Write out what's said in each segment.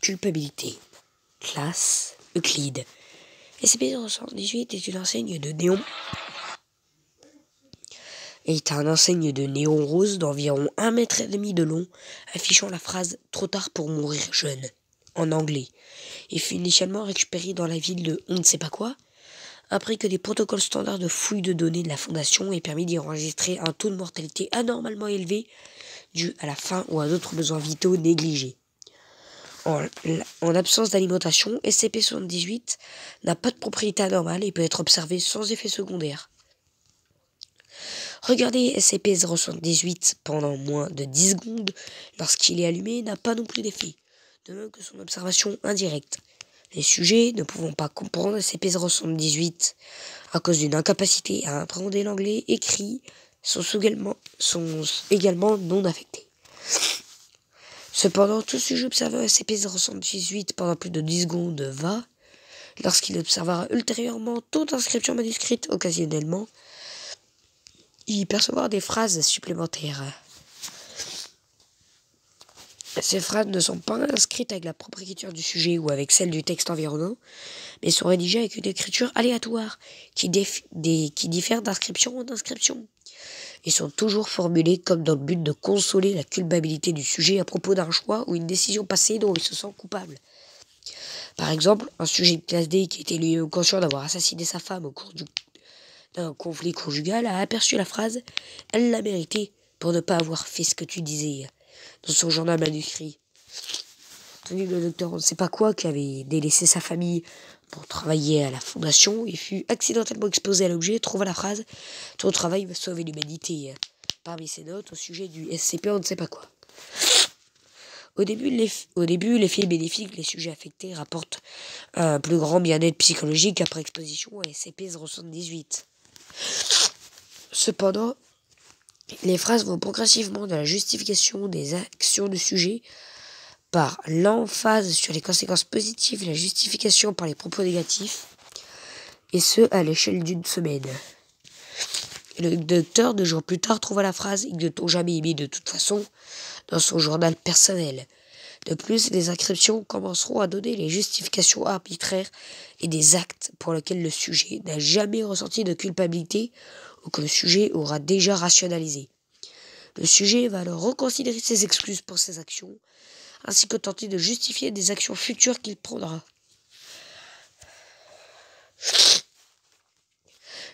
culpabilité. Classe Euclide. SCP-078 est une enseigne de néon. Est un enseigne de néon rose d'environ 1,5 m de long, affichant la phrase « Trop tard pour mourir jeune » en anglais. Il fut initialement récupéré dans la ville de on ne sait pas quoi, après que des protocoles standards de fouille de données de la Fondation aient permis d'y enregistrer un taux de mortalité anormalement élevé dû à la faim ou à d'autres besoins vitaux négligés. En absence d'alimentation, SCP-78 n'a pas de propriété anormale et peut être observé sans effet secondaire. Regarder SCP-078 pendant moins de 10 secondes lorsqu'il est allumé n'a pas non plus d'effet, de même que son observation indirecte. Les sujets ne pouvant pas comprendre SCP-078 à cause d'une incapacité à appréhender l'anglais écrit sont également non affectés. Cependant, tout sujet observant SCP-078 pendant plus de 10 secondes va, lorsqu'il observera ultérieurement toute inscription manuscrite occasionnellement, y percevoir des phrases supplémentaires. Ces phrases ne sont pas inscrites avec la propre écriture du sujet ou avec celle du texte environnant, mais sont rédigées avec une écriture aléatoire qui diffère d'inscription en inscription, et sont toujours formulées comme dans le but de consoler la culpabilité du sujet à propos d'un choix ou une décision passée dont il se sent coupable. Par exemple, un sujet de classe D qui était lui-même conscient d'avoir assassiné sa femme au cours d'un conflit conjugal a aperçu la phrase « Elle l'a mérité pour ne pas avoir fait ce que tu disais » dans son journal manuscrit. Tandis que le docteur on ne sait pas quoi, qui avait délaissé sa famille pour travailler à la Fondation, il fut accidentellement exposé à l'objet, trouva la phrase « Ton travail va sauver l'humanité » parmi ses notes au sujet du SCP on ne sait pas quoi. Au début, l'effet bénéfique, les sujets affectés rapportent un plus grand bien-être psychologique après exposition à SCP-078. Cependant, les phrases vont progressivement de la justification des actions du sujet par l'emphase sur les conséquences positives et la justification par les propos négatifs, et ce, à l'échelle d'une semaine. Le docteur, 2 jours plus tard, trouva la phrase « Ils ne t'ont jamais aimé de toute façon » dans son journal personnel. De plus, les inscriptions commenceront à donner les justifications arbitraires et des actes pour lesquels le sujet n'a jamais ressenti de culpabilité ou que le sujet aura déjà rationalisé. Le sujet va alors reconsidérer ses excuses pour ses actions, ainsi que tenter de justifier des actions futures qu'il prendra.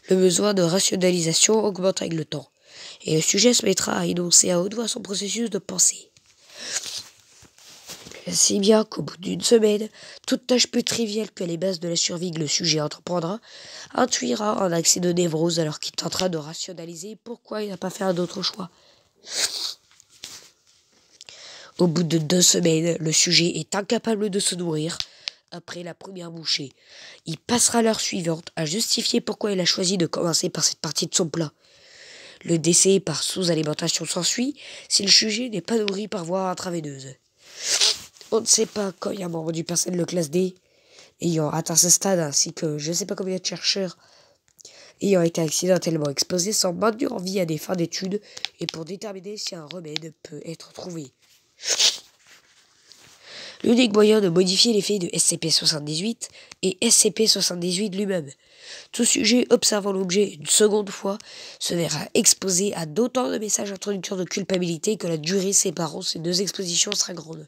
Le besoin de rationalisation augmente avec le temps, et le sujet se mettra à énoncer à haute voix son processus de pensée. Si bien qu'au bout d'une semaine, toute tâche plus triviale que les bases de la survie que le sujet entreprendra intuira un accès de névrose alors qu'il tentera de rationaliser pourquoi il n'a pas fait un autre choix. Au bout de 2 semaines, le sujet est incapable de se nourrir après la première bouchée. Il passera l'heure suivante à justifier pourquoi il a choisi de commencer par cette partie de son plat. Le décès par sous-alimentation s'ensuit si le sujet n'est pas nourri par voie intraveineuse. On ne sait pas quand il y a un membre du personnel de classe D ayant atteint ce stade, ainsi que je ne sais pas combien de chercheurs ayant été accidentellement exposés sont maintenus en vie à des fins d'études et pour déterminer si un remède peut être trouvé. L'unique moyen de modifier l'effet de SCP-78 est SCP-78 lui-même. Tout sujet observant l'objet une seconde fois se verra exposé à d'autant de messages introducteurs de culpabilité que la durée séparant ces 2 expositions sera grande.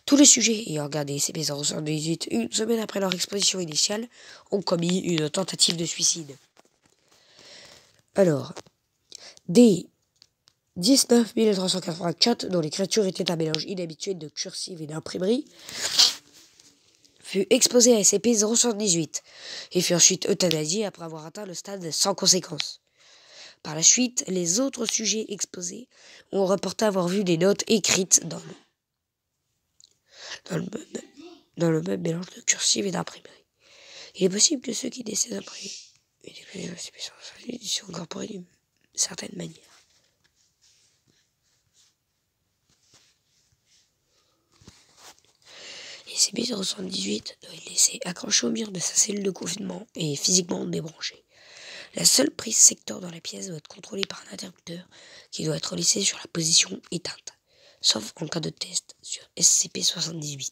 Tous les sujets ayant regardé SCP-078 une semaine après leur exposition initiale ont commis une tentative de suicide. Alors, dès 19 384, dont l'écriture était un mélange inhabituel de cursive et d'imprimerie, fut exposé à SCP-078 et fut ensuite euthanasié après avoir atteint le stade sans conséquence. Par la suite, les autres sujets exposés ont rapporté avoir vu des notes écrites dans le même mélange de cursive et d'imprimerie. Il est possible que ceux qui décèdent après y soient incorporés d'une certaine manière. SCP-078 doit être laissé accroché au mur de sa cellule de confinement et physiquement débranché. La seule prise secteur dans la pièce doit être contrôlée par un interrupteur qui doit être laissé sur la position éteinte. sauf en cas de test sur SCP-78.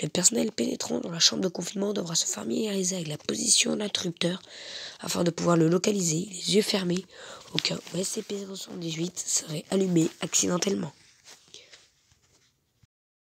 Le personnel pénétrant dans la chambre de confinement devra se familiariser avec la position de l'interrupteur afin de pouvoir le localiser les yeux fermés au cas où SCP-78 serait allumé accidentellement.